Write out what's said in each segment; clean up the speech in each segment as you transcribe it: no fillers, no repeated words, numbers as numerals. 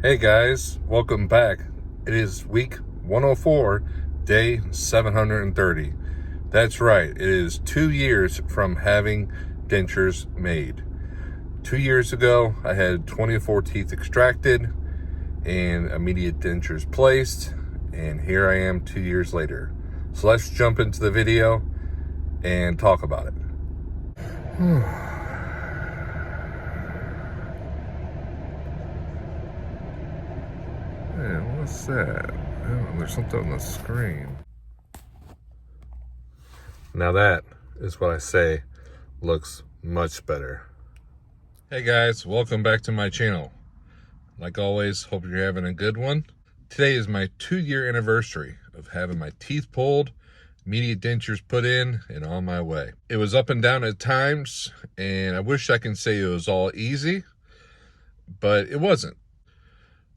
Hey guys, welcome back. It is week 104, day 730. That's right, it is 2 years from having dentures made. 2 years ago, I had 24 teeth extracted and immediate dentures placed, and here I am 2 years later. So let's jump into the video and talk about it. Man, what's that? Oh, there's something on the screen. Now that is what I say looks much better. Hey guys, welcome back to my channel. Like always, hope you're having a good one. Today is my 2-year anniversary of having my teeth pulled, immediate dentures put in, and on my way. It was up and down at times, and I wish I can say it was all easy, but it wasn't.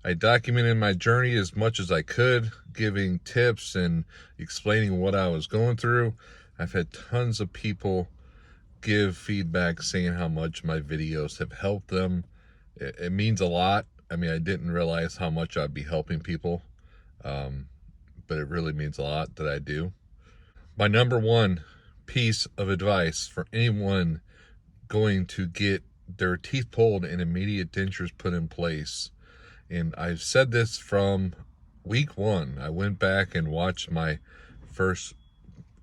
I documented my journey as much as I could, giving tips and explaining what I was going through. I've had tons of people give feedback saying how much my videos have helped them. It means a lot. I mean, I didn't realize how much I'd be helping people, but it really means a lot that I do. My number one piece of advice for anyone going to get their teeth pulled and immediate dentures put in place, and I've said this from week one. I went back and watched my first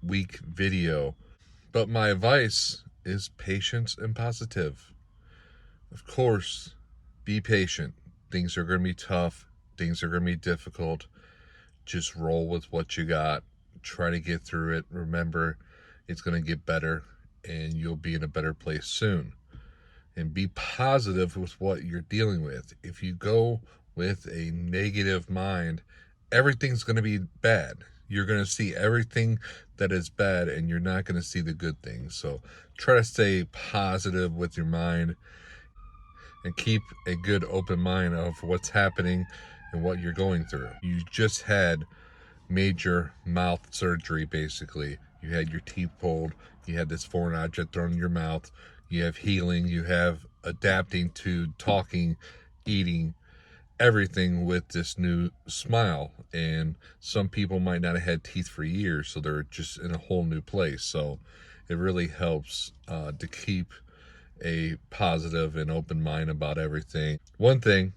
week video, but my advice is patience and positive. Of course, be patient. Things are going to be tough. Things are going to be difficult. Just roll with what you got. Try to get through it. Remember, it's going to get better and you'll be in a better place soon. And be positive with what you're dealing with. If you go with a negative mind, everything's going to be bad. You're going to see everything that is bad and you're not going to see the good things. So try to stay positive with your mind and keep a good open mind of what's happening and what you're going through. You just had major mouth surgery, basically. You had your teeth pulled, you had this foreign object thrown in your mouth, you have healing, you have adapting to talking, eating, everything with this new smile. And some people might not have had teeth for years, so they're just in a whole new place. So it really helps to keep a positive and open mind about everything. One thing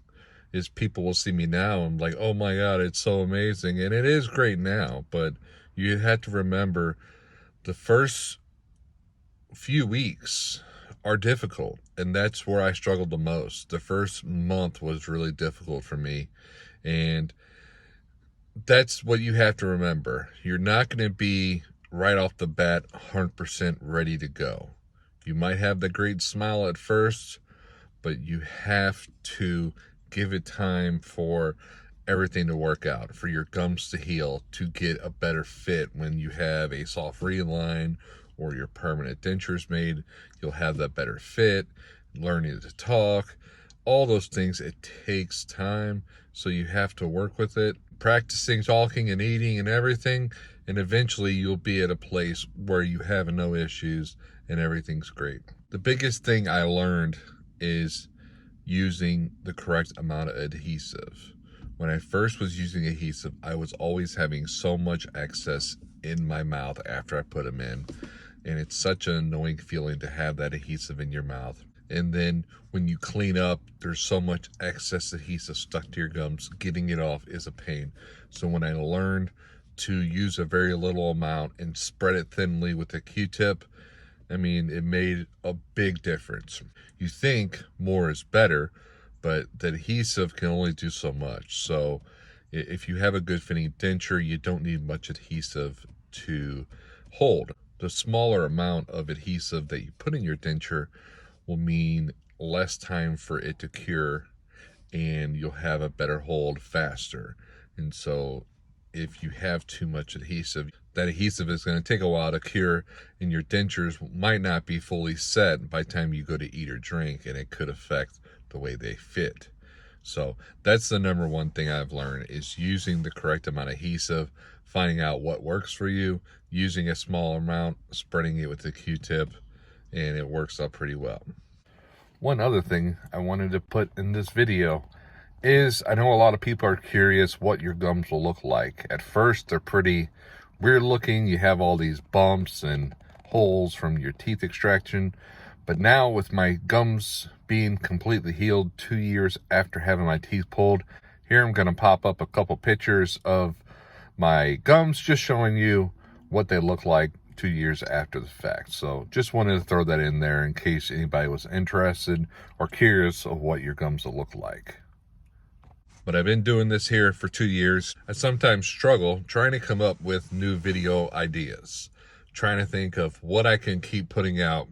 is people will see me now and like, oh my God, it's so amazing. And it is great now, but you have to remember the first few weeks are difficult, and that's where I struggled the most. The first month was really difficult for me, and that's what you have to remember. You're not going to be right off the bat 100% ready to go. You might have the great smile at first, but you have to give it time for everything to work out, for your gums to heal, to get a better fit. When you have a soft reline or your permanent dentures made, you'll have that better fit, learning to talk, all those things. It takes time, so you have to work with it, practicing talking and eating and everything, and eventually you'll be at a place where you have no issues and everything's great. The biggest thing I learned is using the correct amount of adhesive. When I first was using adhesive, I was always having so much excess in my mouth after I put them in. And it's such an annoying feeling to have that adhesive in your mouth. And then when you clean up, there's so much excess adhesive stuck to your gums. Getting it off is a pain. So when I learned to use a very little amount and spread it thinly with a Q-tip, I mean, it made a big difference. You think more is better, but the adhesive can only do so much. So if you have a good fitting denture, you don't need much adhesive to hold. The smaller amount of adhesive that you put in your denture will mean less time for it to cure, and you'll have a better hold faster. And so if you have too much adhesive, that adhesive is going to take a while to cure, and your dentures might not be fully set by the time you go to eat or drink, and it could affect the way they fit. So that's the number one thing I've learned, is using the correct amount of adhesive, finding out what works for you, using a small amount, spreading it with the Q-tip, and it works out pretty well. One other thing I wanted to put in this video is I know a lot of people are curious what your gums will look like. At first, they're pretty weird looking. You have all these bumps and holes from your teeth extraction. But now with my gums being completely healed 2 years after having my teeth pulled, here I'm going to pop up a couple pictures of my gums, just showing you what they look like 2 years after the fact. So just wanted to throw that in there in case anybody was interested or curious of what your gums will look like. But I've been doing this here for 2 years. I sometimes struggle trying to come up with new video ideas, trying to think of what I can keep putting out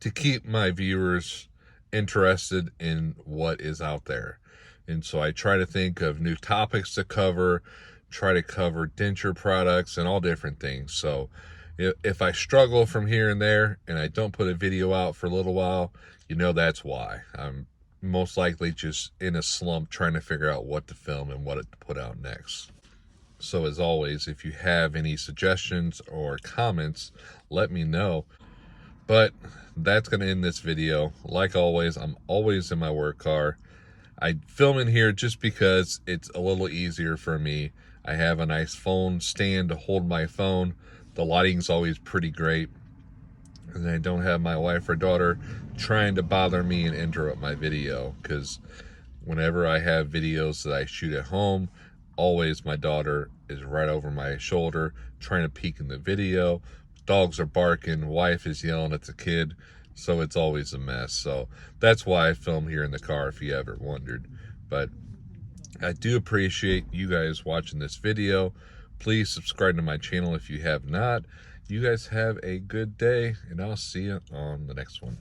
to keep my viewers interested in what is out there. And so I try to think of new topics to cover, try to cover denture products and all different things. So if I struggle from here and there and I don't put a video out for a little while, you know that's why. I'm most likely just in a slump trying to figure out what to film and what to put out next. So as always, if you have any suggestions or comments, let me know. But that's going to end this video. Like always, I'm always in my work car. I film in here just because it's a little easier for me. I have a nice phone stand to hold my phone. The lighting's always pretty great. And I don't have my wife or daughter trying to bother me and interrupt my video, because whenever I have videos that I shoot at home, always my daughter is right over my shoulder trying to peek in the video. Dogs are barking, wife is yelling at the kid, so it's always a mess. So that's why I film here in the car, if you ever wondered. But I do appreciate you guys watching this video. Please subscribe to my channel if you have not. You guys have a good day, and I'll see you on the next one.